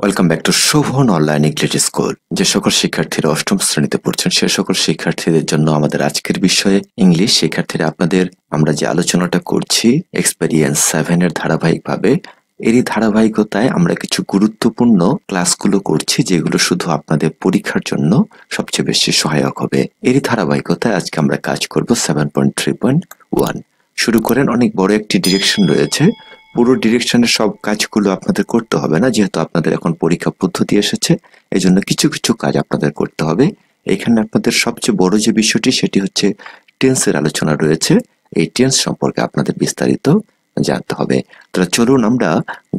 Welcome back to Shovan online English school. যে সকল শিক্ষার্থীরা অষ্টম শ্রেণীতে পড়ছেন সে সকল শিক্ষার্থীদের জন্য আমাদের আজকের বিষয়ে ইংলিশ শিক্ষার্থীরা আপনাদের আমরা যে আলোচনাটা করছি এক্সপেরিয়েন্স 7 এর ধারাবাহিকভাবে এরই ধারাবাহিকতায় আমরা কিছু গুরুত্বপূর্ণ ক্লাসগুলো করছি যেগুলো শুধু আপনাদের পরীক্ষার জন্য সবচেয়ে বেশি সহায়ক হবে। এরই ধারাবাহিকতায় আজকে আমরা কাজ করব 7.3.1। শুরু করেন। অনেক বড় একটি ডিরেকশন রয়েছে, পুরো ডিরেকশনের সব কাজগুলো আপনাদের করতে হবে না, যেহেতু আপনাদের এখন পরীক্ষা পদ্ধতি এসেছে এই জন্য কিছু কিছু কাজ আপনাদের করতে হবে। এখানে আপনাদের সবচেয়ে বড় যে বিষয়টি সেটি হচ্ছে টেন্সের আলোচনা রয়েছে। এই টেন্স সম্পর্কে আপনাদের বিস্তারিত জানতে হবে। তাহলে চলুন আমরা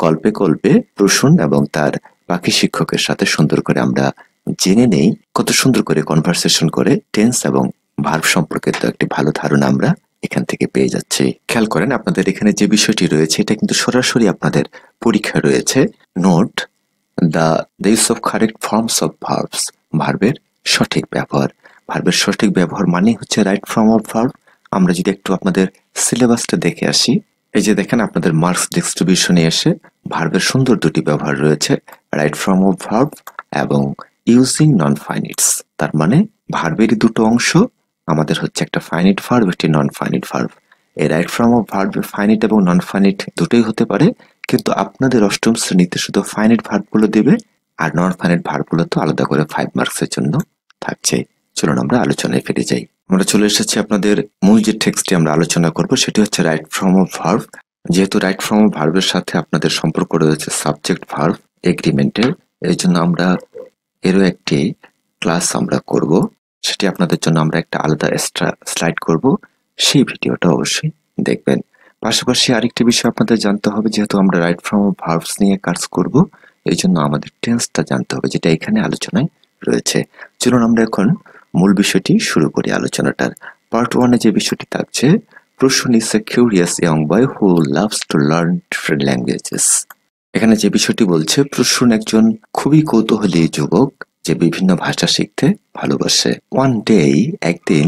গল্পে গল্পে প্রসূন এবং তার বাকি শিক্ষকের সাথে সুন্দর করে আমরা জেনে নেই কত সুন্দর করে কনভারসেশন করে টেন্স এবং ভার্ব সম্পর্কে তো একটি ভালো ধারণা আমরা এখান থেকে পেয়ে যাচ্ছি। খেয়াল করেন আপনাদের এখানে যে বিষয়টি রয়েছে এটা কিন্তু সরাসরি আপনাদের পরীক্ষায় রয়েছে। Note the use of correct forms of verbs. ভার্বের সঠিক ব্যবহার। ভার্বের সঠিক ব্যবহার মানে হচ্ছে রাইট ফর্ম অফ ভার্ব। আমরা যদি একটু আপনাদের সিলেবাসটা দেখে আসি, এই যে দেখেন আপনাদের মার্কস ডিস্ট্রিবিউশনে এসে ভার্বের সুন্দর দুটি ব্যবহার রয়েছে, রাইট ফর্ম অফ ভার্ব এবং ইউজিং নন ফাইনিটস। তার মানে ভার্বেরই দুটো অংশ, আমাদের হচ্ছে একটা ফাইনিট ভার্ব, একটি নন ফাইনিট ভার্ব। এই right form of verb finite এবং নন ফাইনিট দুটোই হতে পারে, কিন্তু আপনাদের অষ্টম শ্রেণীতে শুধু ফাইনিট ভার্বগুলো দেবে আর নন ফাইনিট ভার্বগুলো তো আলাদা করে 5 মার্কসের জন্য থাকছে। চলুন আমরা আলোচনায় ফিরে যাই। আমরা চলে এসেছি আপনাদের মূল যে টেক্সটে আমরা আলোচনা করব সেটি হচ্ছে রাইট ফর্ম অফ ভার্ব। যেহেতু রাইট ফর্ম অফ ভার্বের সাথে আপনাদের সম্পর্ক রয়েছে সাবজেক্ট ভার্ব এগ্রিমেন্টের, এই জন্য আমরা এরও একটি ক্লাস আমরা করব। সেটি আপনাদের জন্য আমরা একটা আলাদা এক্সট্রা স্লাইড করব, সেই ভিডিওটা অবশ্যই দেখবেন। পাশাপাশি আরেকটি বিষয় আপনাদের জানতে হবে, যেহেতু আমরা রাইট ফর্ম অফ ভার্বস নিয়ে কাজ করব এই জন্য আমাদের টেন্সটা জানতে হবে, যেটা এখানে আলোচনায় রয়েছে। চলুন আমরা এখন মূল বিষয়টি শুরু করি আলোচনাটার। পার্ট 1 এ যে বিষয়টি থাকছে, Prasun is a curious young boy who loves to learn different languages. এখানে যে বিষয়টি বলছে, প্রসূন একজন খুবই কৌতূহলী যুবক যে বিভিন্ন ভাষা শিখতে ভালোবাসে। ওয়ান ডে, একদিন,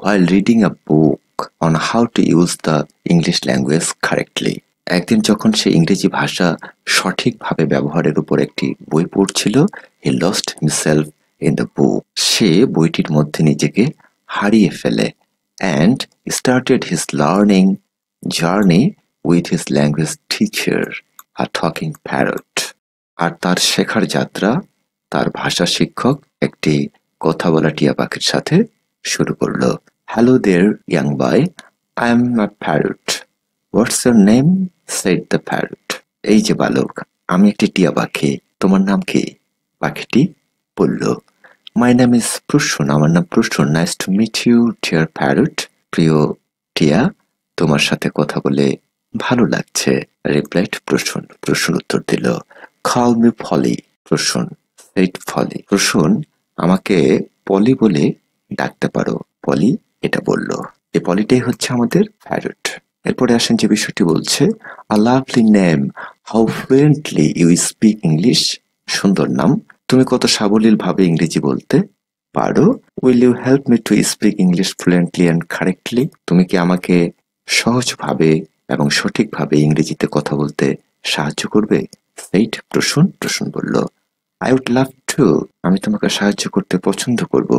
while reading a book on how to use the English language correctly, একদিন যখন সে ইংরেজি ভাষা সঠিকভাবে ব্যবহারের উপর একটি বই পড়ছিল, he lost himself in the book, সে বইটির মধ্যে নিজেকে হারিয়ে ফেলে, and started his learning journey with his language teacher, a talking parrot, আর তার শেখার যাত্রা তার ভাষা শিক্ষক একটি কথা বলা টিয়া পাখির সাথে শুরু করলো। Hello there young boy, I am a parrot. What's your name? Said the parrot. এই যে বালক, আমি একটি টিয়া পাখি, তোমার নাম কি? পাখিটি বলল। মাই নেম ইজ প্রসূন, আমার নাম Prasun. Nice to meet you dear parrot. প্রিয় টিয়া, তোমার সাথে কথা বলে ভালো লাগছে। রিপ্লাইড প্রসূন। প্রসূন উত্তর দিল। কল মি পলি। প্রসূন সেড পলি। প্রসূন, আমাকে পলি বলে ডাকতে পারো। পলি এটা বলল। এই পলিটাই হচ্ছে আমাদের প্যারট। এরপরে আসেন যে বিষয়টি বলছে, a lovely name, how fluently you speak English. সুন্দর নাম, তুমি কত সাবলীল ভাবে ইংরেজি বলতে পারো। Will you help me to speak English fluently and correctly. তুমি কি আমাকে সহজভাবে এবং সঠিকভাবে ইংরেজিতে কথা বলতে সাহায্য করবে? সেইট প্রসূন। প্রসূন বলল, I would love to, আমি তোমাকে সাহায্য করতে পছন্দ করব।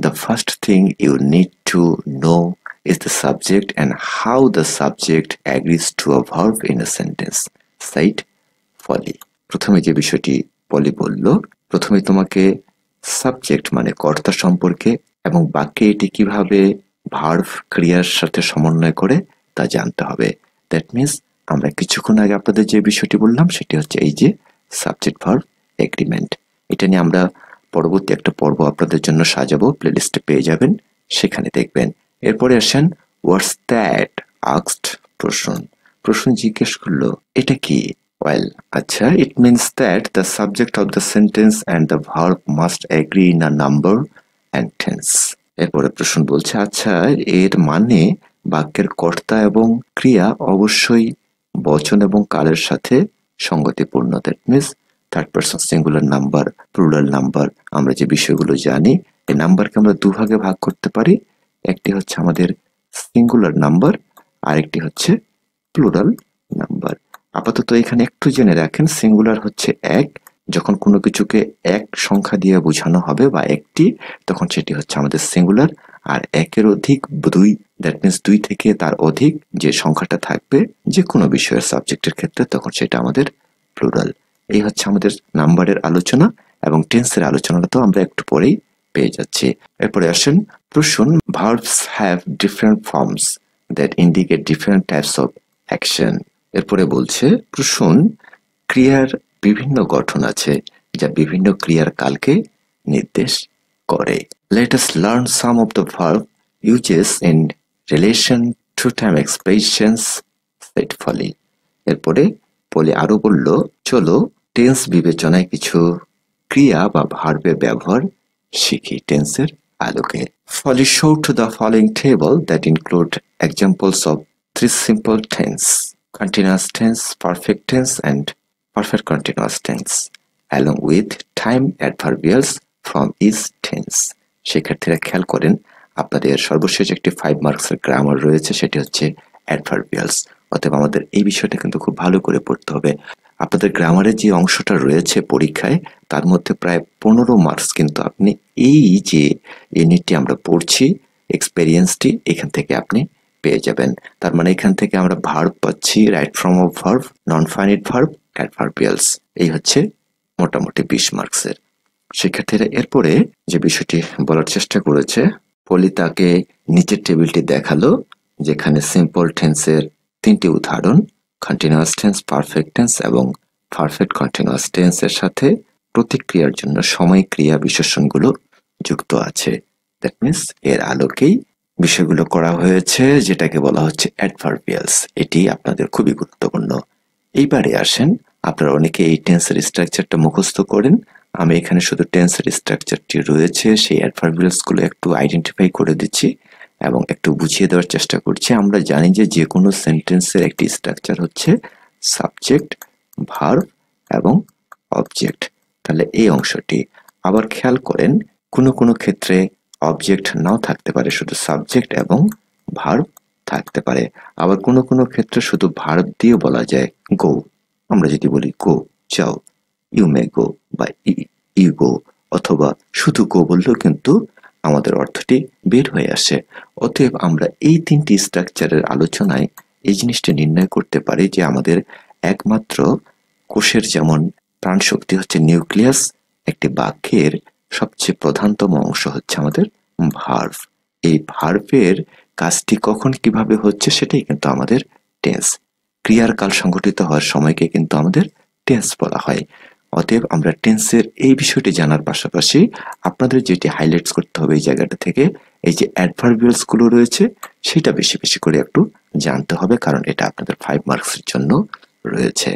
The first thing you need to know is the subject and how the subject agrees to a verb in a sentence, said Polly. প্রথমে যে বিষয়টি পলি বলল, প্রথমে তোমাকে সাবজেক্ট মানে কর্তা সম্পর্কে এবং বাক্যে এটি কিভাবে ভার্ব ক্রিয়ার সাথে সমন্বয় করে তা জানতে হবে। দ্যাট মিনস আমরা কিছুক্ষণ আগে আপনাদের যে বিষয়টি বললাম সেটি হচ্ছে এই যে সাবজেক্ট ভার্ব এগ্রিমেন্ট। এটা নিয়ে আমরা পরবর্তী একটা পর্ব আপনাদের জন্য সাজাবো, প্লেলিস্টে পেয়ে যাবেন, সেখানে দেখবেন। এরপরে আসেন, what's that? Asked Prasun. Prasun জিজ্ঞেস করলো, এটা কি? ওয়েল, আচ্ছা, it means that the subject of the sentence and the verb must agri in a number and tense. এরপরে প্রসূন বলছে, আচ্ছা, এর মানে বাক্যের কর্তা এবং ক্রিয়া অবশ্যই বচন এবং কালের সাথে সঙ্গতিপূর্ণ। That means third person singular number, plural number. আমরা যে বিষয়গুলো জানি, এই নাম্বারকে আমরা দুভাগে ভাগ করতে পারি। একটি হচ্ছে আমাদের সিঙ্গুলার নাম্বার, আরেকটি হচ্ছে প্লুরাল নাম্বার। আপাতত এখানে একটু জেনে রাখেন, সিঙ্গুলার হচ্ছে এক, যখন কোনো কিছুকে এক সংখ্যা দিয়ে বোঝানো হবে বা একটি, তখন সেটি হচ্ছে আমাদের সিঙ্গুলার। আর একের অধিক, দুই, দ্যাট মিনস দুই থেকে তার অধিক যে সংখ্যাটা থাকবে যে কোনো বিষয়ের সাবজেক্টের ক্ষেত্রে, তখন সেটা আমাদের প্লুরাল। এই হচ্ছে আমাদের নাম্বারের আলোচনা, এবং টেন্সের আলোচনাটা তো আমরা একটু পরেই পেয়ে যাচ্ছি। এরপরে আসেন প্রশ্ন, verbs have different forms that indicate different types of action. এরপরে বলছে প্রশ্ন, ক্রিয়ার বিভিন্ন গঠন আছে যা বিভিন্ন ক্রিয়ার কালকে নির্দেশ করে। Let us learn some of the verb uses in relation to time expressions faithfully. এরপরে পলি আরো বলল, চলো টেন্স বিবেচনায় কিছু ক্রিয়া বা ভার্বের ব্যবহার শিখি টেন্সের আলোকে। Folly show to the following table that include examples of three simple tense: continuous tense, perfect tense, and perfect continuous tense, along with time adverbials from each tense. শিক্ষার্থীরা খেয়াল করেন, আপনাদের সর্বশেষ একটি 5 মার্কসের গ্রামার রয়েছে, সেটি হচ্ছে অ্যাডভার্বিয়ালস। অতএব আমাদের এই বিষয়টা কিন্তু খুব ভালো করে পড়তে হবে। আপনাদের গ্রামারের যে অংশটা রয়েছে পরীক্ষায়, তার মধ্যে প্রায় 15 মার্কস কিন্তু আপনি এই যে ইউনিটটি আমরা পড়ছি, এক্সপেরিয়েন্সটি, এখান থেকে আপনি পেয়ে যাবেন। তার মানে এখান থেকে আমরা ভার্ব পাচ্ছি, right form of verb, non finite verb, adverbials. এই হচ্ছে মোটামুটি 20 মার্কসের। শিক্ষার্থীরা এরপরে যে বিষয়টি বলার চেষ্টা করেছে, পলি তাকে নিচের টেবিলটি দেখালো, যেখানে সিম্পল টেন্সের 3টি উদাহরণ, কন্টিনিউয়াস টেন্স, পারফেক্ট টেন্স এবং পারফেক্ট কন্টিনিউয়াস টেন্সের সাথে প্রতিক্রিয়ার জন্য সময় ক্রিয়া বিশেষণগুলো যুক্ত আছে। দ্যাট মিনস এর আলোকেই বিষয়গুলো করা হয়েছে, যেটাকে বলা হচ্ছে অ্যাডভার্বিয়ালস। এটি আপনাদের খুবই গুরুত্বপূর্ণ। এইবারে আসেন, আপনারা অনেকে এই টেন্সের স্ট্রাকচারটা মুখস্থ করেন। আমি এখানে শুধু টেন্সের স্ট্রাকচারটি রয়েছে সেই অ্যাডভার্বিয়ালসগুলো একটু আইডেন্টিফাই করে দিচ্ছি এবং একটু বুঝিয়ে দেওয়ার চেষ্টা করছি। আমরা জানি যে কোনো সেন্টেন্সের একটি স্ট্রাকচার হচ্ছে সাবজেক্ট, ভার্ব এবং অবজেক্ট। তাহলে এই অংশটি আবার খেয়াল করেন, কোনো ক্ষেত্রে অবজেক্ট নাও থাকতে পারে, শুধু সাবজেক্ট এবং ভার্ব থাকতে পারে। আবার কোনো ক্ষেত্রে শুধু ভার্ব দিয়ে বলা যায় গো। আমরা যদি বলি গো, যাও, ইউ মে গো বা ইউ গো, অথবা শুধু গো বললেও কিন্তু আমাদের অর্থটি বের হয়ে আসে। অতএব আমরা এই 3টি স্ট্রাকচারের আলোচনায় এই জিনিসটি নির্ণয় করতে পারি যে আমাদের একমাত্র কোষের যেমন প্রাণশক্তি হচ্ছে নিউক্লিয়াস, একটি বাক্যের সবচেয়ে প্রধানতম অংশ হচ্ছে আমাদের ভার্ব। এই ভার্বের কাজটি কখন কিভাবে হচ্ছে সেটাই কিন্তু আমাদের টেন্স। ক্রিয়ার কাল সংঘটিত হওয়ার সময়কে কিন্তু আমাদের টেন্স বলা হয়। অতএব আমরা টেন্সের এই বিষয়টি জানার পাশাপাশি আপনাদের যেটি হাইলাইটস করতে হবে এই জায়গাটা থেকে, এই যে অ্যাডভার্বিয়ালস গুলো রয়েছে সেটা বেশি বেশি করে একটু জানতে হবে, কারণ এটা আপনাদের 5 মার্কসের জন্য রয়েছে।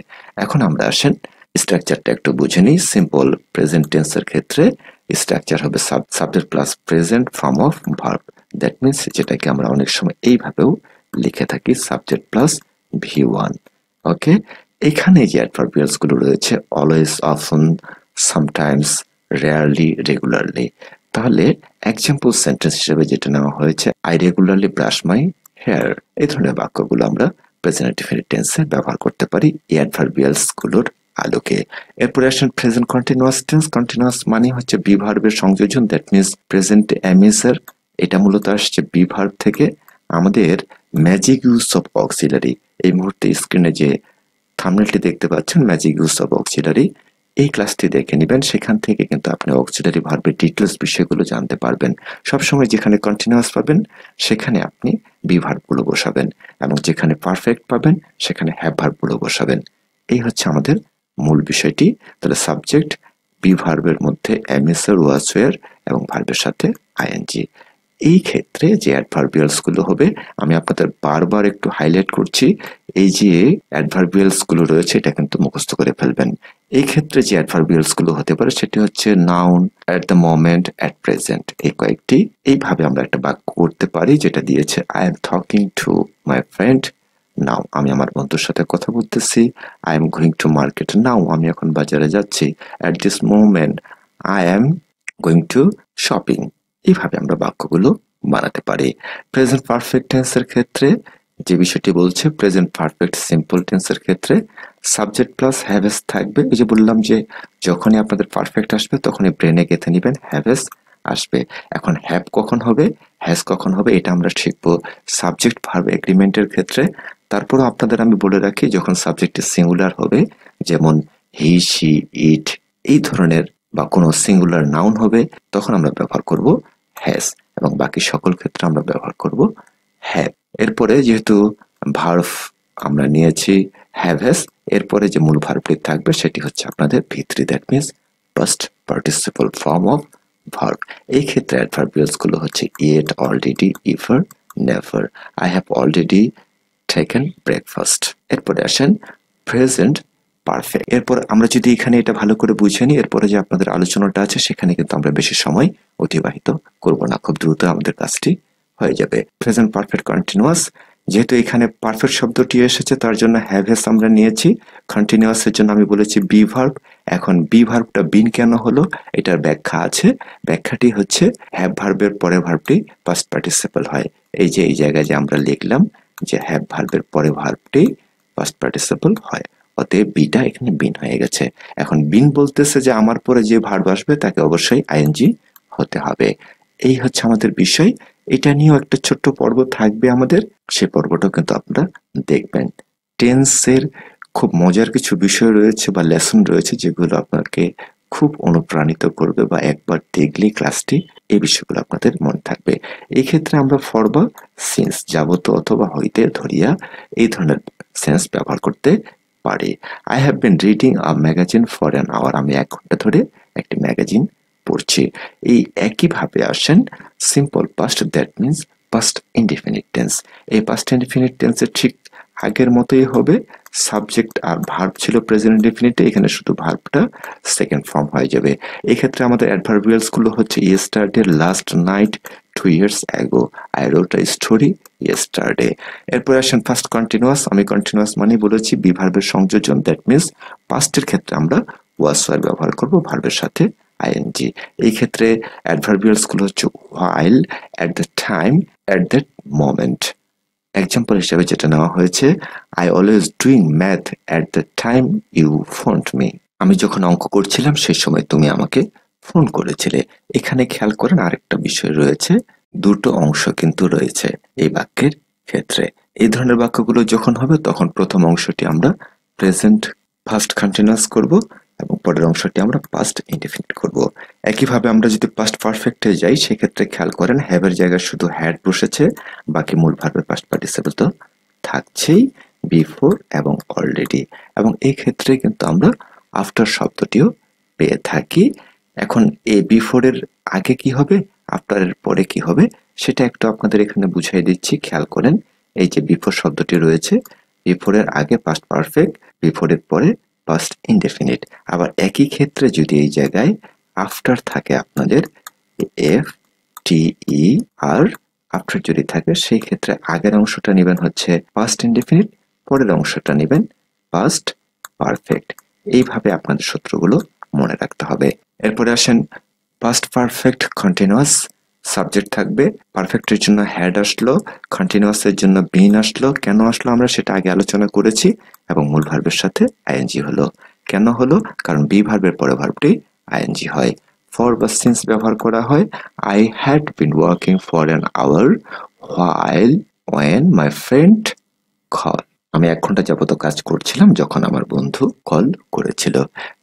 এখন আমরা আসেন স্ট্রাকচারটা একটু বুঝে নিই। সিম্পল প্রেজেন্ট টেন্সের ক্ষেত্রে স্ট্রাকচার হবে subject plus present form of verb. That means যেটাকে আমরা অনেক সময় এইভাবেও লিখে থাকি, সাবজেক্ট প্লাস V1। ওকে, এখানে যে অ্যাডভার্বিয়ালস গুলো রয়েছে always, often, sometimes, rarely, regularly. তাহলে এক্সাম্পল সেন্টেন্স হিসেবে যেটা নেওয়া হয়েছে, I regularly brush my hair. এই ধরনের বাক্যগুলো আমরা প্রেজেন্ট ইনডেফিনিট টেন্সে ব্যবহার করতে পারি এই অ্যাডভার্বিয়ালস গুলোর আলোকে। এরপরে আসেন প্রেজেন্ট কন্টিনিউয়াস টেন্স। কন্টিনিউয়াস মানে হচ্ছে বি ভার্বের সংযোজন, দ্যাট মিনস প্রেজেন্ট এমিসার। এটা মূলত আসছে বি ভার্ব থেকে। আমাদের ম্যাজিক ইউজ অফ অক্সিলারি, এই মুহূর্তে স্ক্রিনে যে থাম্বনেলটি দেখতে পাচ্ছেন, ম্যাজিক ইউজ অফ অক্সিলারি, এই ক্লাসটি দেখে নেবেন। সেখান থেকে কিন্তু আপনি অক্সিলারি ভার্বের ডিটেলস বিষয়গুলো জানতে পারবেন। সবসময় যেখানে কন্টিনিউয়াস পাবেন সেখানে আপনি বি ভার্বগুলো বসাবেন, এবং যেখানে পারফেক্ট পাবেন সেখানে হ্যাভ ভার্বগুলো বসাবেন। এই হচ্ছে আমাদের মূল বিষয়টি। তাহলে সাবজেক্ট, বি ভার্বের মধ্যে এমিসার, ওয়াজ, ওয়্যার এবং ভার্বের সাথে আইএনজি। এই ক্ষেত্রে যে অ্যাডভার্বিয়ালস গুলো হবে, আমি আপনাদের বারবার একটু হাইলাইট করছি, এই যে অ্যাডভার্বিয়ালস গুলো রয়েছে এটা কিন্তু মুখস্থ করে ফেলবেন। এই ক্ষেত্রে যে অ্যাডভার্বিয়ালস গুলো হতে পারে সেটি হচ্ছে noun, at the moment, at present. এই কয়েকটি এইভাবে আমরা একটা বাক্য করতে পারি, যেটা দিয়েছে I am talking to my friend now, আমি আমার বন্ধুর সাথে কথা বলতেছি। I am going to market now, আমি এখন বাজারে যাচ্ছি। At this moment I am going to shopping. এইভাবে আমরা বাক্যগুলো বানাতে পারি। প্রেজেন্ট পারফেক্ট টেন্সের ক্ষেত্রে যে বিষয়টি বলছে প্রেজেন্ট পারফেক্ট সিম্পল টেন্সের ক্ষেত্রে সাবজেক্ট প্লাস হ্যাভেস থাকবে। এই যে বললাম যে যখনই আপনাদের পারফেক্ট আসবে তখনই ব্রেনে গেঁথে নেবেন হ্যাভেস আসবে। এখন হ্যাভ কখন হবে, হ্যাজ কখন হবে, এটা আমরা শিখবো সাবজেক্ট ভার্ব এগ্রিমেন্টের ক্ষেত্রে। তারপরও আপনাদের আমি বলে রাখি, যখন সাবজেক্টটি সিঙ্গুলার হবে, যেমন হি, শি, ইট এই ধরনের, বা কোনো সিঙ্গুলার নাউন হবে, তখন আমরা ব্যবহার করব হ্যাজ, এবং বাকি সকল ক্ষেত্রে আমরা ব্যবহার করব হ্যাভ। এরপরে যেহেতু ভার্ব আমরা নিয়েছি হ্যাভেস, এরপরে যে মূল ভার্বটি থাকবে সেটি হচ্ছে আপনাদের V3, that means past participle form of verb. এই ক্ষেত্রে অ্যাডভার্বিয়ালস গুলো হচ্ছে it, already, ever, never. I have already taken breakfast. এরপরে আসেন প্রেজেন্ট পারফেক্ট। এরপর আমরা যদি এখানে এটা ভালো করে বুঝে নিই, এরপরে যে আপনাদের আলোচনাটা আছে সেখানে কিন্তু আমরা বেশি সময় অতিবাহিত করব না, খুব দ্রুত আমাদের কাজটি হয়ে যাবে। প্রেজেন্ট পারফেক্ট কন্টিনিউয়াস, যেহেতু এখানে পারফেক্ট শব্দটি এসেছে তার জন্য হ্যাভেস আমরা নিয়েছি। কন্টিনিউয়াসের জন্য আমি বলেছি বি ভার্ব। এখন বি ভার্বটা বিন কেন হলো এটার ব্যাখ্যা আছে। ব্যাখ্যাটি হচ্ছে হ্যাভ ভার্বের পরে ভার্বটি পাস্ট পার্টিসিপল হয়। এই যে এই জায়গায় যে আমরা লিখলাম যে হ্যাভ ভার্বের পরে ভার্বটি পাস্ট পার্টিসিপল হয়, অতএব বিটা এখানে বিন হয়ে গেছে। এখন বিন বলতেছে যে আমার পরে যে ভার্ব আসবে তাকে অবশ্যই আইএনজি হতে হবে। এই হচ্ছে আমাদের বিষয়। এটা নিয়েও একটা ছোট্ট পর্ব থাকবে আমাদের, সে পর্বটাও কিন্তু আপনারা দেখবেন। টেন্সের খুব মজার কিছু বিষয় রয়েছে বা লেসন রয়েছে যেগুলো আপনাকে খুব অনুপ্রাণিত করবে, বা একবার দেখলেই ক্লাসটি এই বিষয়গুলো আপনাদের মনে থাকবে। এই ক্ষেত্রে আমরা ফর বা সিন্স, যাবত অথবা হইতে ধরিয়া এই ধরনের সেন্স ব্যবহার করতে পারি। I have been reading a magazine for an hour. আমি 1 ঘন্টা ধরে একটি ম্যাগাজিন পড়ছি। এই একইভাবে আসেন simple past, that means past indefinite tense. এই পাস্ট ইনডিফিনিট টেন্সের ঠিক আগের মতোই হবে। সাবজেক্ট আর ভার্ব ছিল প্রেজেন্ট ইনডিফিনিটে, এখানে শুধু ভার্বটা সেকেন্ড ফর্ম হয়ে যাবে। এই ক্ষেত্রে আমাদের অ্যাডভার্বিয়ালস গুলো হচ্ছে yesterday, last night, 2 years ago, I wrote a story yesterday। এরপর আসেন ফার্স্ট কন্টিনিউয়াস। আমি কন্টিনিউয়াস মানে বলেছি বি ভার্বের সংযোজন, দ্যাট মিনস পাস্টের ক্ষেত্রে আমরা ওয়াজ ওয়ার ব্যবহার করব ভার্বের সাথে আইএনজি। এই ক্ষেত্রে অ্যাডভার্বিয়ালস গুলো হচ্ছে while, at the time, at that moment। Example হিসেবে যেটা নেওয়া হয়েছে, I always doing math at the time you phoned me. আমি যখন অঙ্ক করছিলাম সেই সময় তুমি আমাকে ফোন করেছিলে। এখানে খেয়াল করেন আরেকটা বিষয় রয়েছে, দুটো অংশ কিন্তু রয়েছে এই বাক্যের ক্ষেত্রে। এই ধরনের বাক্যগুলো যখন হবে তখন প্রথম অংশটি আমরা প্রেজেন্ট ফার্স্ট কন্টিনিউয়াস করব এবং পরের অংশটি আমরা পাস্ট ইনডিফিনিট করব। একইভাবে আমরা যদি পাস্ট পারফেক্টে যাই সেক্ষেত্রে খেয়াল করেন হ্যাভের জায়গায় শুধু হ্যাড বসেছে, বাকি মূল ভার্বের পাস্ট পার্টিসিপল তো থাকছেই, বিফোর এবং অলরেডি। এবং এই ক্ষেত্রে কিন্তু আমরা আফটার শব্দটিও পেয়ে থাকি। এখন এই বিফোরের আগে কি হবে, আফটারের পরে কি হবে সেটা একটু আপনাদের এখানে বুঝাই দিচ্ছি, খেয়াল করেন। এই যে বিফোর শব্দটি রয়েছে, বিফোরের আগে পাস্ট পারফেক্ট, বিফোরের পরে পাস্ট ইনডেফিনিট। আবার একই ক্ষেত্রে যদি এই জায়গায় আফটার থাকে আপনাদের এফ টি ই আর, আফটার যদি থাকে সেই ক্ষেত্রে আগের অংশটা নেবেন হচ্ছে পাস্ট ইনডেফিনিট, পরের অংশটা নেবেন পাস্ট পারফেক্ট। এইভাবে আপনাদের সূত্রগুলো মনে রাখতে হবে। এরপরে আসেন পাস্ট পারফেক্ট কন্টিনিউয়াস। সাবজেক্ট থাকবে, পারফেক্টের জন্য হ্যাড আসলো, কন্টিনিউয়াসের জন্য বিন আসলো। কেন আসলো আমরা সেটা আগে আলোচনা করেছি। এবং মূল ভার্বের সাথে আইএনজি হলো। কেন হলো, কারণ বি ভার্বের পরে ভার্বটি আইএনজি হয়। ফর বা সিন্স ব্যবহার করা হয়, I had been working for an hour while when my friend call. আমি 1 ঘন্টা যাবত কাজ করছিলাম যখন আমার বন্ধু কল করেছিল।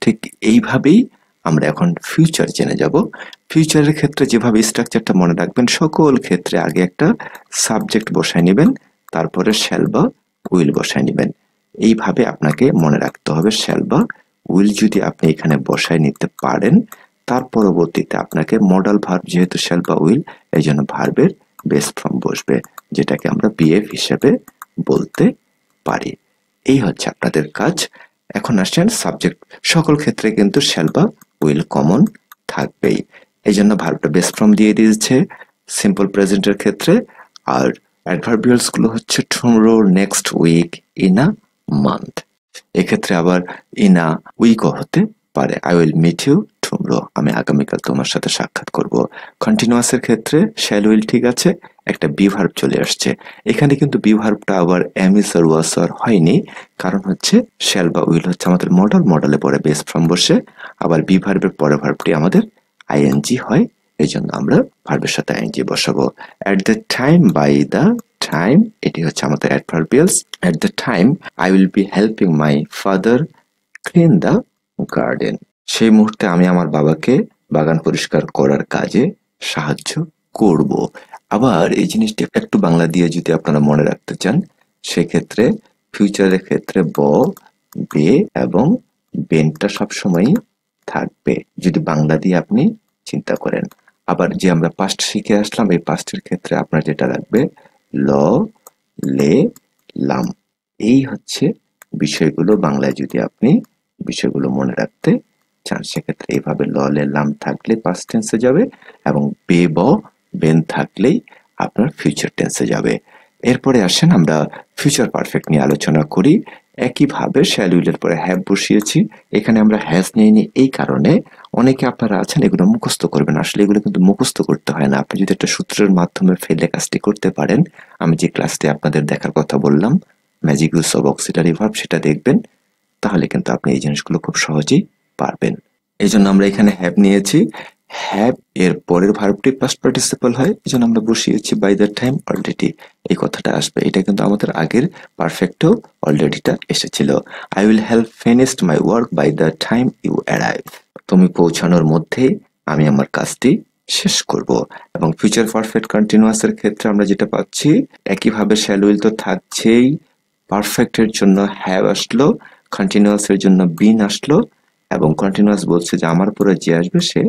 ঠিক এইভাবেই আমরা এখন ফিউচার জেনে যাব। ফিউচারের ক্ষেত্রে যেভাবে স্ট্রাকচারটা মনে রাখবেন, সকল ক্ষেত্রে আগে একটা সাবজেক্ট বসায় নেবেন, তারপরে শ্যাল বা উইল বসায় নেবেন। এইভাবে আপনাকে মনে রাখতে হবে। শ্যাল বা উইল যদি আপনি এখানে বসায় নিতে পারেন, তার পরবর্তীতে আপনাকে মডাল ভার্ব, যেহেতু শ্যাল বা উইল, এই জন্য ভার্বের বেস ফর্ম বসবে, যেটাকে আমরা বিএফ হিসেবে বলতে পারি। এই হচ্ছে আপনাদের কাজ। এখন আসেন সাবজেক্ট। সকল ক্ষেত্রে কিন্তু শ্যাল বা উইল কমন থাকবেই, এই জন্য ভার্বটা বেস ফর্ম দিয়ে দিয়েছে সিম্পল প্রেজেন্টের ক্ষেত্রে। আর অ্যাডভার্বিয়ালস গুলো হচ্ছে tomorrow, next week, in a month. এক্ষেত্রে আবার ইন আ উইকও হতে পারে। I will meet you tomorrow, আমি আগামীকাল তোমার সাথে সাক্ষাৎ করব। কন্টিনিউয়াসের ক্ষেত্রে শ্যাল উইল ঠিক আছে, একটা বি ভার্ব চলে আসছে। এখানে কিন্তু বি ভার্বটা আবার এম ইজ আর ওয়াজ আর হয়নি, কারণ হচ্ছে শ্যাল বা উইল হচ্ছে আমাদের মডেল, মডেলে পরে বেস ফর্ম বসে, আবার বি ভার্বের পরে ভার্বটি আমাদের আইএনজি হয়, এই জন্য আমরা ভার্বের সাথে আইএনজি বসাবো। At the time, by the time, এটি হচ্ছে আমাদের adverbials. At the time I will be helping my father clean the garden, সেই মুহূর্তে আমি আমার বাবাকে বাগান পরিষ্কার করার কাজে সাহায্য করব। আবার এই জিনিসটি একটু বাংলা দিয়ে যদি আপনারা মনে রাখতে চান, সেক্ষেত্রে ফিউচারের ক্ষেত্রে ব, বে এবং বেনটা সবসময়ই থাকবে যদি বাংলা দিয়ে আপনি চিন্তা করেন। আবার যে আমরা পাস্ট শিখে আসলাম, এই পাস্টের ক্ষেত্রে আপনার যেটা লাগবে ল, লে, লাম, এই হচ্ছে বিষয়গুলো। বাংলায় যদি আপনি বিষয়গুলো মনে রাখতে চান, সেক্ষেত্রে এইভাবে ল, লে, লাম থাকলে পাস্ট টেন্সে যাবে এবং বে, ব, বেন থাকলেই আপনার ফিউচার টেন্সে যাবে। এরপরে আসেন আমরা ফিউচার পারফেক্ট নিয়ে আলোচনা করি। একইভাবে শ্যাল উইলের পরে হ্যাভ বসিয়েছি, এখানে আমরা হ্যাজ নিয়ে এই কারণে অনেকে আপনারা আছেন এগুলো মুখস্থ করবেন, আসলে এগুলো কিন্তু মুখস্থ করতে হয় না। আপনি যদি একটা সূত্রের মাধ্যমে ফেলে কাজটি করতে পারেন, আমি যে ক্লাসটি আপনাদের দেখার কথা বললাম magic use of auxiliary verb, সেটা দেখবেন, তাহলে কিন্তু আপনি এই জিনিসগুলো খুব সহজেই পারবেন। এই জন্য আমরা এখানে হ্যাভ নিয়েছি, হ্যাভ এর পরের ভার্বটি পাস্ট পার্টিসিপল হয়, এই জন্য আমরা বসিয়েছি বাই দ্য টাইম অলরেডি, এই কথাটা আসবে। এটা কিন্তু আমাদের আগের পারফেক্টও অলরেডিটা এসেছিল। I will help finished my work by the time you arrive, তুমি পৌঁছানোর মধ্যেই আমি আমার কাজটি শেষ করব। এবং ফিউচার পারফেক্ট কন্টিনিউয়াসের ক্ষেত্রে আমরা যেটা পাচ্ছি, একইভাবে শ্যাল উইল তো থাকছেই, পারফেক্টের জন্য হ্যাভ আসলো, কন্টিনিউয়াসের জন্য বিন আসলো, এবং কন্টিনিউয়াস বলছে যে আমার পরে যে আসবে সে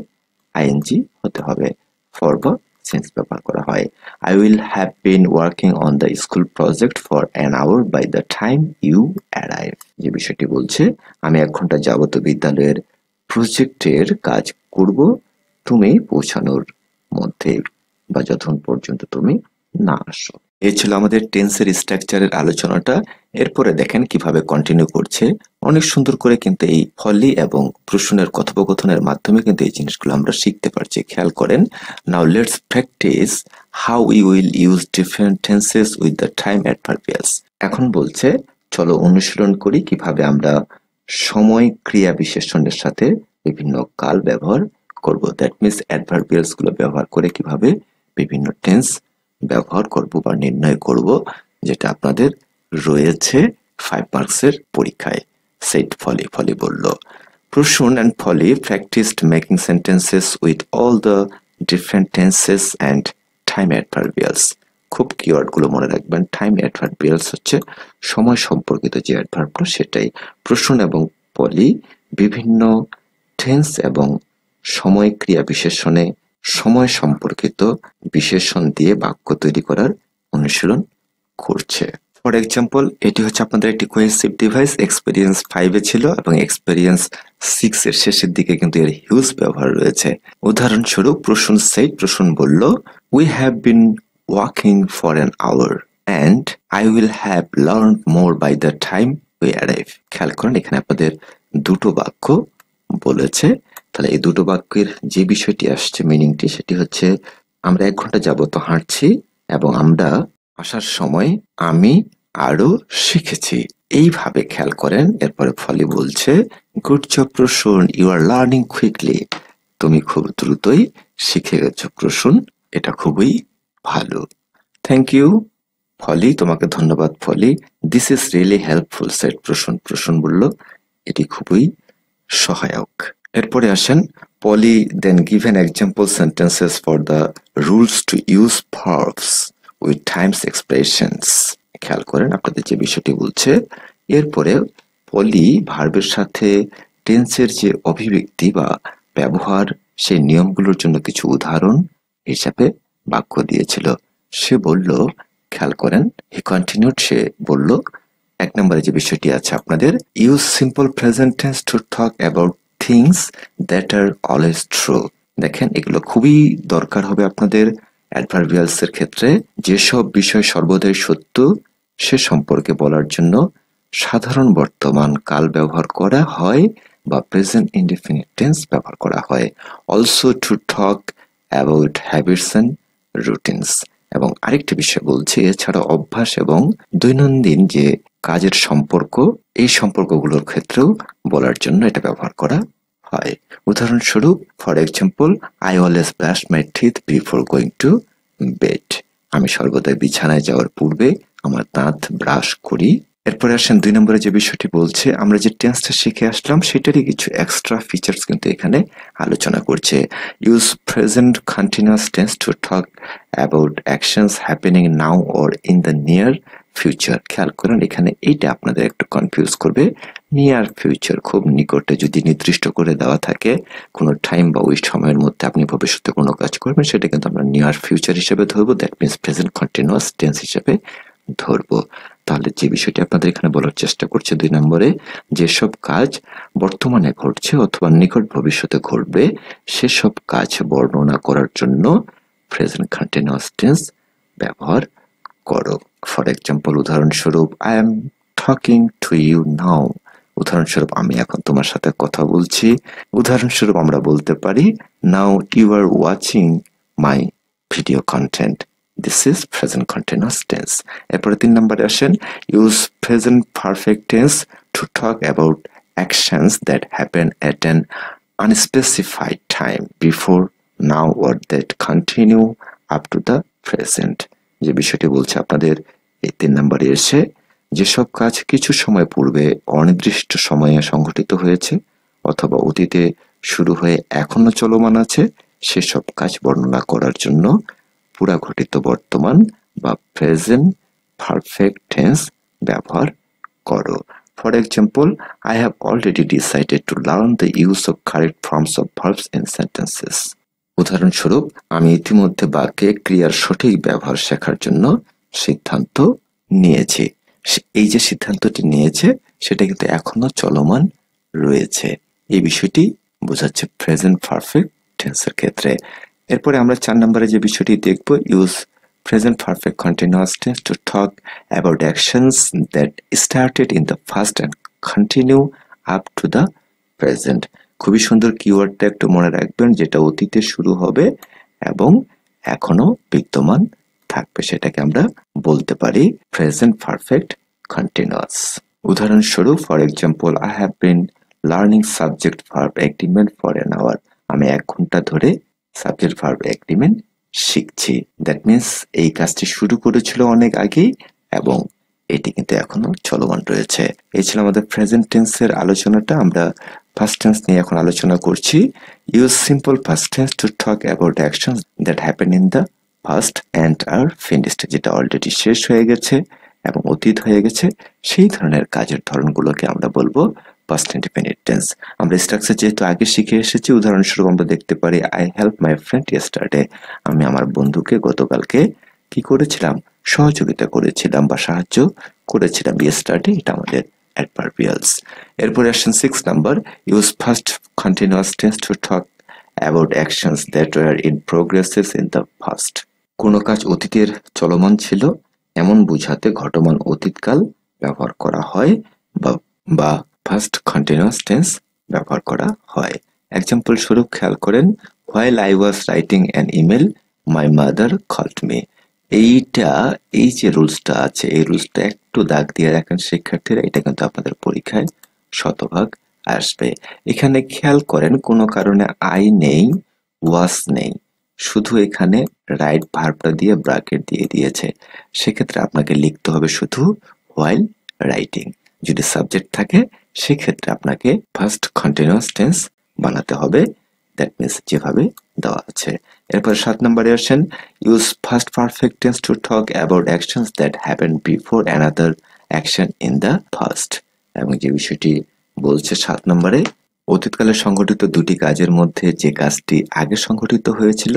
আইএনজি হতে হবে। ফর বা সিন্স ব্যবহার করা হয়। I will have been working on the school project for an hour by the time you arrive, যে বিষয়টি বলছে আমি 1 ঘন্টা যাবত বিদ্যালয়ের প্রজেক্টের কাজ করব তুমি পৌঁছানোর মধ্যে বা যতক্ষণ পর্যন্ত তুমি না আসো। এই ছিল আমাদের টেন্সের স্ট্রাকচারের আলোচনাটা। এরপরে দেখেন কিভাবে কন্টিনিউ করছে, অনেক সুন্দর করে কিন্তু এই ফলি এবং প্রশ্নের কথোপকথনের মাধ্যমে কিন্তু এই জিনিসগুলো আমরা শিখতে পারছি। খেয়াল করেন, now let's practice how we will use different tenses with the time adverbials. এখন বলছে চলো অনুশীলন করি কিভাবে আমরা সময় ক্রিয়া বিশেষণের সাথে বিভিন্ন কাল ব্যবহার করব। দ্যাট মিনস অ্যাডভার্বিয়ালস গুলো ব্যবহার করে কিভাবে বিভিন্ন টেন্স ব্যবহার করব বা নির্ণয় করব, যেটা আপনাদের রয়েছে 5 মার্কসের পরীক্ষায়। সেট ফলি, ফলি বলল Prasun and Fali practised making sentences with all the different tenses and time adverbials. খুব কিওয়ার্ড গুলো মনে রাখবেন। টাইম অ্যাডভার্বিয়ালস হচ্ছে সময় সম্পর্কিত যে অ্যাডভার্বটা সেটাই। প্রসূন এবং পলি বিভিন্ন টেন্স এবং সময় ক্রিয়া বিশেষণে সময় সম্পর্কিত বিশেষণ দিয়ে বাক্য তৈরি করার অনুশীলন করছে। ফর এক্সাম্পল, এটি হচ্ছে আপনাদের একটি কোহেসিভ ডিভাইস, এক্সপেরিয়েন্স 5 এ ছিল এবং এক্সপেরিয়েন্স 6 এর শেষের দিকে কিন্তু এর হিউজ ব্যবহার রয়েছে। উদাহরণস্বরূপ প্রসূন সেড, প্রসূন বলল we have been walking for an hour and I will have learned more by the time we arrive. খেয়াল করেন এখানে আপনাদের দুটো বাক্য বলেছে, তাহলে এই দুটো বাক্যের যে বিষয়টি আসছে মিনিংটি সেটি হচ্ছে আমরা 1 ঘন্টা যাবত হাঁটছি এবং আমরা আসার সময় আমি আরো শিখেছি। এইভাবে খেয়াল করেন। এরপরে ফলি বলছে good job Prasun, you are learning quickly, তুমি খুব দ্রুতই শিখে গেছো প্রসূন, এটা খুবই ভালো। থ্যাংক ইউ ফলি, তোমাকে ধন্যবাদ ফলি। This is really helpful said Prasun, Prasun বলল এটি খুবই সহায়ক। এরপরে আসেন Polly then given example sentences for the rules to use verbs with times expressions. খেয়াল করেন আপনাদের যে বিষয়টি বলছে, এরপরে পলি ভার্বের সাথে টেন্সের যে অভিব্যক্তি বা ব্যবহার সেই নিয়মগুলোর জন্য কিছু উদাহরণ হিসাবে বাক্য দিয়েছিল। সে বলল, খেয়াল করেন হি কন্টিনিউড, সে বলল 1 নম্বরে যে বিষয়টি আছে আপনাদের use simple present tense to talk about things that are always true. দেখেন এগুলো খুবই দরকার হবে আপনাদের অ্যাডভার্বিয়ালস এর ক্ষেত্রে। যেসব বিষয় সর্বদাই সত্য সে সম্পর্কে বলার জন্য সাধারণ বর্তমান কাল ব্যবহার করা হয় বা প্রেজেন্ট ইনডেফিনিট টেন্স ব্যবহার করা হয়। Also two talk about habits and routines. এবং আরেকটি বিষয় বলছি, এছাড়া অভ্যাস এবং দৈনন্দিন যে কাজের সম্পর্ক, এই সম্পর্কগুলোর ক্ষেত্রেও বলার জন্য এটা ব্যবহার করা হয়। উদাহরণস্বরূপ, for example, I always brush my teeth before going to bed. আমি সর্বদাই বিছানায় যাওয়ার পূর্বে আমার দাঁত ব্রাশ করি। এরপরে আসেন 2 নম্বরে যে বিষয়টি বলছে, আমরা যে টেন্সটা শিখে আসলাম সেটারই কিছু এক্সট্রা ফিচার্স কিন্তু এখানে আলোচনা করছে। Use present continuous tense to talk about actions happening now or in the near future. খেয়াল করেন, এখানে এইটা আপনাদের একটু কনফিউজ করবে। নিয়ার ফিউচার, খুব নিকটে যদি নির্দিষ্ট করে দেওয়া থাকে কোনো টাইম বা ওই সময়ের মধ্যে আপনি ভবিষ্যতে কোনো কাজ করবেন, সেটা কিন্তু আমরা নিয়ার ফিউচার হিসেবে ধরবো, that means present continuous tense হিসেবে ধরবো। তাহলে যে বিষয়টি আপনাদের এখানে বলার চেষ্টা করছে 2 নম্বরে, যেসব কাজ বর্তমানে ঘটছে অথবা নিকট ভবিষ্যতে ঘটবে সেসব কাজ বর্ণনা করার জন্য প্রেজেন্ট কন্টিনিউয়াস টেন্স ব্যবহার করো। ফর এক্সাম্পল, উদাহরণস্বরূপ, I am talking to you now. উদাহরণস্বরূপ, আমি এখন তোমার সাথে কথা বলছি। উদাহরণস্বরূপ আমরা বলতে পারি, now you are watching my video content. This is present continuous tense. এরপরে 3 নম্বরে আসেন, use present perfect tense to talk about actions that happen at an unspecified time before now or that continue up to the present. যে বিষয়টি বলছে আপনাদের এই 3 নম্বরে এসে, যেসব কাজ কিছু সময় পূর্বে অনির্দিষ্ট সময়ে সংঘটিত হয়েছে অথবা অতীতে শুরু হয়ে এখনো চলমান আছে, সেসব কাজ বর্ণনা করার জন্য পুরা ঘটিত বর্তমান বা প্রেজেন্ট পারফেক্ট টেন্স ব্যবহার করো। For example, I have already decided to learn the use of correct forms of verbs in sentences. উদাহরণস্বরূপ, আমি ইতিমধ্যে বাক্যে ক্রিয়ার সঠিক ব্যবহার শেখার জন্য সিদ্ধান্ত নিয়েছি। এই যে সিদ্ধান্তটি নিয়েছে সেটা কিন্তু এখনো চলমান রয়েছে। এই বিষয়টি বোঝাচ্ছে প্রেজেন্ট পারফেক্ট টেন্সের ক্ষেত্রে। এরপরে আমরা 4 নম্বরে যে বিষয়টি দেখব, use present perfect continuous tense to talk about actions that started in the first and continue up to the present. খুবই সুন্দর কিওয়ার্ডটা একটু মনে রাখবেন, যেটা অতীতে শুরু হবে এবং এখনো বিদ্যমান থাকবে, সেটাকে আমরা বলতে পারি প্রেজেন্ট পারফেক্ট কন্টিনিউয়াস। উদাহরণস্বরূপ, for example, I have been learning subject verb agreement for an hour. আমি 1 ঘন্টা ধরে সাবজেক্ট ভার্ব এগ্রিমেন্ট শিখছি। দ্যাট মিনস এই কাজটি শুরু করেছিল অনেক আগেই এবং এটি কিন্তু এখনো চলমান রয়েছে। এই ছিল আমাদের প্রেজেন্ট টেন্সের আলোচনাটা। আমরা past tense নিয়ে এখন আলোচনা করছি। Use simple past tense to talk about actions that happen in the past and are finished, যেটা অলরেডি শেষ হয়ে গেছে এবং অতীত হয়ে গেছে, সেই ধরনের কাজের ধরনগুলোকে আমরা বলবো past indefinite tense। আমরা স্ট্রাকচার যেহেতু আগে শিখে এসেছি, উদাহরণস্বরূপ আমরা দেখতে পারি, I helped my friend yesterday। আমি আমার বন্ধুকে গতকালকে কি করেছিলাম? সহযোগিতা করেছিলাম বা সাহায্য করেছিলাম। yesterday এটা আমাদের adverbials। এরপরে আসেন 6 number, use past continuous tense to talk about actions that were in progresses in the past। কোনো কাজ অতীতের চলমান ছিল এমন বোঝাতে ঘটমান অতীতকাল ব্যবহার করা হয় বা past continuous tense ব্যবহার করা হয়। এক্সাম্পল স্বরূপ খেয়াল করেন, while I was writing an email my mother called me। এই যে রুলসটা আছে, এই রুলসটা একটু দাগ দিয়ে রাখেন শিক্ষার্থীরা, এটা কিন্তু আপনাদের পরীক্ষায় শতভাগ আসবে। এখানে খেয়াল করেন, কোনো কারণে আই নেই, ওয়াজ নেই, শুধু এখানে রাইট ভার্বটা দিয়ে ব্র্যাকেট দিয়ে দিয়েছে। সেক্ষেত্রে আপনাকে লিখতে হবে শুধু while writing। যদি সাবজেক্ট থাকে সেক্ষেত্রে আপনাকে ফার্স্ট কন্টিনিউয়াস টেন্স বানাতে হবে, দ্যাট মিনস যেভাবে দেওয়া আছে। এরপর 7 নম্বরে আসেন, use first perfect tense to talk about actions that happen before another action in the past. এবং যে বিষয়টি বলছে 7 নম্বরে, অতীতকালে সংঘটিত দুটি কাজের মধ্যে যে কাজটি আগে সংঘটিত হয়েছিল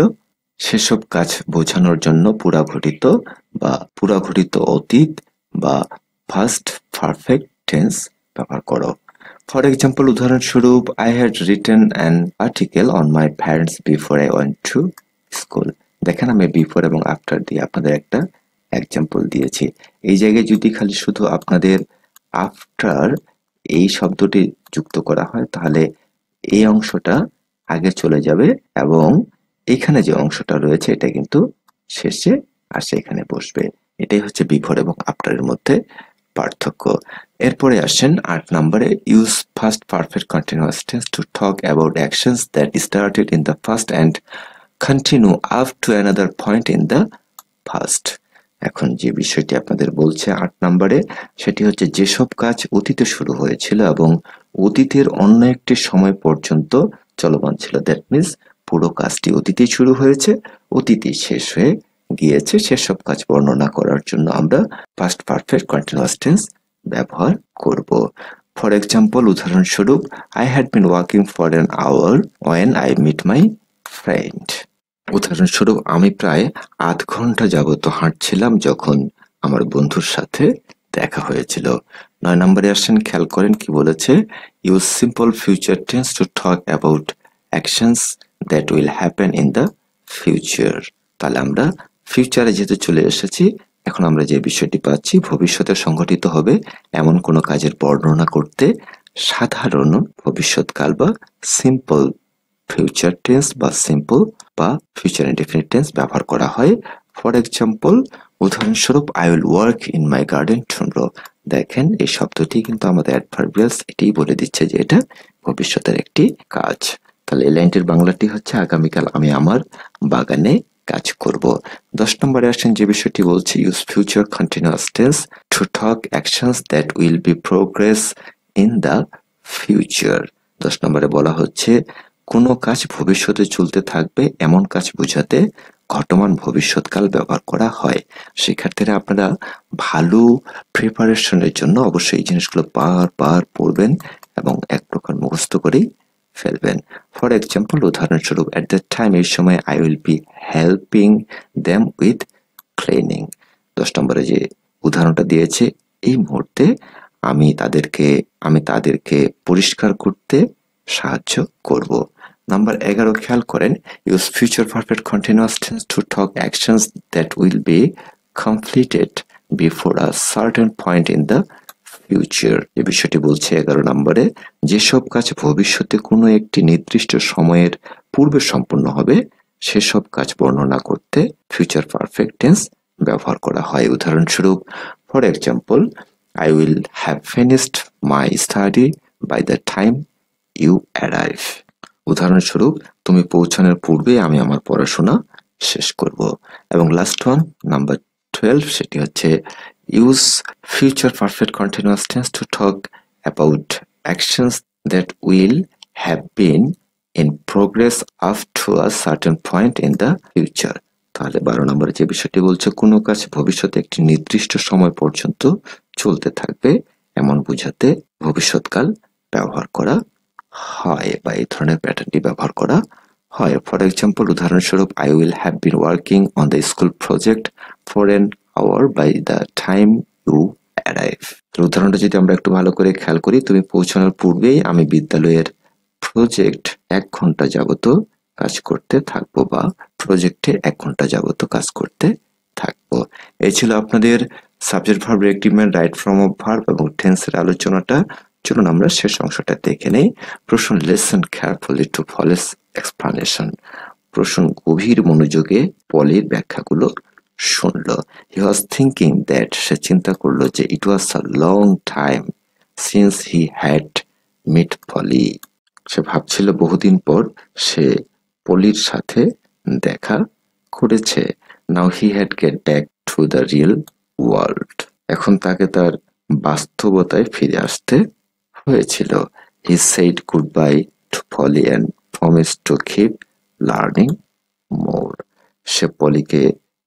সেসব কাজ বোঝানোর জন্য পুরাঘটিত অতীত বা ফার্স্ট পারফেক্ট টেন্স ব্যবহার করো। ফর এক্সাম্পল, উদাহরণস্বরূপ, I had written an article on my parents before I went to school। দেখেন, আমি বিফোর এবং আফটার দিয়ে আপনাদের একটা এক্সাম্পল দিয়েছি। এই জায়গায় যদি খালি শুধু আপনাদের আফটার এই শব্দটি যুক্ত করা হয় তাহলে এই অংশটা আগে চলে যাবে এবং এখানে যে অংশটা রয়েছে এটা কিন্তু শেষে আসে এখানে বসবে। এটাই হচ্ছে বিফোর এবং আফটারের মধ্যে পার্থক্য। এরপরে আসেন 8 নম্বরে, use first perfect continuous tense to talk about actions that started in the first and continue up to another point in the first. এখন যে বিষয়টি আপনাদের বলছে 8 নম্বরে, সেটি হচ্ছে যেসব কাজ অতীতে শুরু হয়েছিল এবং অতীতের অন্য একটি সময় পর্যন্ত চলমান ছিল। দ্যাট মিনস পুরো কাজটি অতীতেই শুরু হয়েছে, অতীতেই শেষ হয়ে গিয়েছে, সেসব কাজ বর্ণনা করার জন্য আমরা পাস্ট পারফেক্ট কন্টিনিউয়াস টেন্স ব্যবহার করব। ফর এক্সাম্পল, উদাহরণস্বরূপ, I had been walking for an hour when I meet my friend. উদাহরণস্বরূপ, আমি প্রায় আধ ঘন্টা যাবত হাঁটছিলাম যখন আমার বন্ধুর সাথে দেখা হয়েছিল। 9 নম্বরে আসেন, খেয়াল করেন কি বলেছে, use simple future tense to talk about actions that will happen in the future. তাহলে আমরা ফিউচারে যেহেতু চলে এসেছি, এখন আমরা যে বিষয়টি পাচ্ছি ভবিষ্যতে সংঘটিত হবে এমন কোনো কাজের বর্ণনা করতে সাধারণ ভবিষ্যৎকাল বা সিম্পল ফিউচার টেন্স বা সিম্পল বা ফিউচার ইনডেফিনিট টেন্স ব্যবহার করা হয়। ফর এক্সাম্পল, উদাহরণস্বরূপ, I will work in my garden tomorrow. দেখেন এই শব্দটি কিন্তু আমাদের অ্যাডভার্বিয়ালস এটাই বলে দিচ্ছে যে এটা ভবিষ্যতের একটি কাজ। তাহলে এই লাইনটির বাংলাটি হচ্ছে, আগামীকাল আমি আমার বাগানে কাজ করব। 10 নম্বরে আসেন যে বিষয়টি বলছে, use future continuous tense to talk actions that will be progress in the future. 10 নম্বরে বলা হচ্ছে, কোনো কাজ ভবিষ্যতে চলতে থাকবে এমন কাজ বোঝাতে ঘটমান ভবিষ্যৎকাল ব্যবহার করা হয়। শিক্ষার্থীরা আপনারা ভালো প্রিপারেশনের জন্য অবশ্যই এই জিনিসগুলো বারবার পড়বেন এবং এক প্রকার মুখস্থ করেই ফেলবেন। ফর এক্সাম্পল, উদাহরণস্বরূপ, এট দ্যাট টাইম, এই সময়, I will be helping them with cleaning. 10 নম্বরে যে উদাহরণটা দিয়েছে, এই মুহূর্তে আমি তাদেরকে পরিষ্কার করতে সাহায্য করব। নাম্বার 11 খেয়াল করেন, use future perfect continuous tense to talk actions that will be completed before a certain point in the future. এই বিষয়টি বলছে 11 নম্বরে, যেসব কাজ ভবিষ্যতে কোনো একটি নির্দিষ্ট সময়ের পূর্বে সম্পন্ন হবে সেসব কাজ বর্ণনা করতে ফিউচার পারফেক্ট টেন্স ব্যবহার করা হয়। উদাহরণস্বরূপ, for example, I will have finished my study by the time you arrive. উদাহরণস্বরূপ, তুমি পৌঁছানোর পূর্বে আমি আমার পড়াশোনা শেষ করব। এবং লাস্ট ওয়ান, নাম্বার 12, সেটি হচ্ছে, use future perfect continuous tense to talk about actions that will have been in progress up to a certain point in the future. তাহলে 12 নম্বরে যে বিষয়টি বলছে, কোনো কাজ ভবিষ্যতে একটি নির্দিষ্ট সময় পর্যন্ত চলতে থাকবে এমন বোঝাতে ভবিষ্যৎকাল ব্যবহার করা হয় বা এই ধরনের প্যাটার্নটি ব্যবহার করা হয়। ফর এক্সাম্পল, উদাহরণস্বরূপ, I will have been working on the school project for an hour by the time you arrive. উদাহরণটা যদি আমরা একটু ভালো করে খেয়াল করি, তুমি পৌঁছানোর পূর্বেই আমি বিদ্যালয়ের প্রজেক্ট 1 ঘন্টা যাবত কাজ করতে থাকবো বা প্রজেক্টে 1 ঘন্টা যাবত কাজ করতে থাকবো। এই ছিল আপনাদের সাবজেক্ট ভার্ব রেক্টিভমেন্ট, রাইট ফর্ম অফ ভার্ব এবং টেন্সের আলোচনাটা। চলুন আমরা শেষ অংশটা দেখে নেই। প্রশ্ন, লিসেন কেয়ারফুলি টু পলিস এক্সপ্লানেশন। প্রশ্ন গভীর মনোযোগে পলির ব্যাখ্যাগুলো শুনল। হি ওয়াজ থিঙ্কিং দ্যাট, সে চিন্তা করলো যে, it was a long time since he had meet Polly. সে ভাবছিল বহুদিন পর সে পলির সাথে দেখা করেছে। Now he had get back to the real world. এখন তাকে তার বাস্তবতায় ফিরে আসতে হয়েছিল। He said goodbye to Polly and promise to keep learning more. সে পলিকে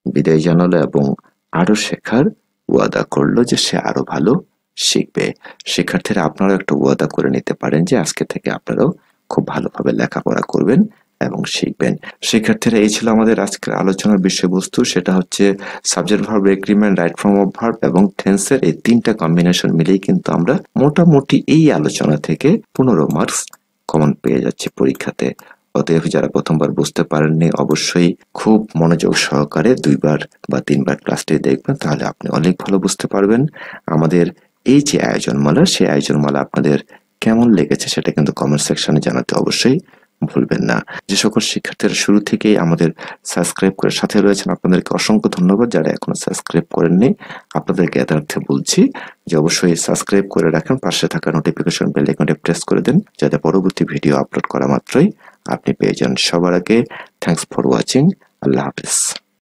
বিদায় জানালো এবং আরো শেখার ওয়াদা করলো যে সে আরো ভালো শিখবে। শিক্ষার্থীরা, আপনারাও একটা ওয়াদা করে নিতে পারেন যে আজকে থেকে আপনারাও খুব ভালোভাবে লেখাপড়া করবেন এবং শিখবেন। শিক্ষার্থীরা, এই ছিল আমাদের আজকের আলোচনার বিষয়বস্তু। সেটা হচ্ছে সাবজেক্ট ভার্ব রেক্টিভমেন্ট, রাইট ফর্ম অফ ভার্ব এবং টেন্সের এই 3টা কম্বিনেশন মিলেই কিন্তু আমরা মোটামুটি এই আলোচনা থেকে 15 মার্কস কমন পেয়ে যাচ্ছি পরীক্ষাতে। অতএব যারা প্রথমবার বুঝতে পারেননি, অবশ্যই খুব মনোযোগ সহকারে 2বার বা 3বার ক্লাসটি দেখবেন, তাহলে আপনি অনেক ভালো বুঝতে পারবেন। আমাদের এই যে আয়োজনমালা, সেই আয়োজনমালা আপনাদের কেমন লেগেছে সেটা কিন্তু কমেন্ট সেকশনে জানাতে অবশ্যই ভুলবেন না। যে সকল শিক্ষার্থীরা শুরু থেকেই আমাদের সাবস্ক্রাইব করে সাথে রয়েছেন, আপনাদেরকে অসংখ্য ধন্যবাদ। যারা এখনো সাবস্ক্রাইব করেননি, আপনাদের জ্ঞাতার্থে বলছি যে অবশ্যই সাবস্ক্রাইব করে রাখেন, পাশে থাকা নোটিফিকেশন বেল আইকনটি প্রেস করে দেন, যাতে পরবর্তী ভিডিও আপলোড করা মাত্রই আপনি পেয়ে যান সবার আগে। Thanks for watching. আল্লাহ হাফেজ।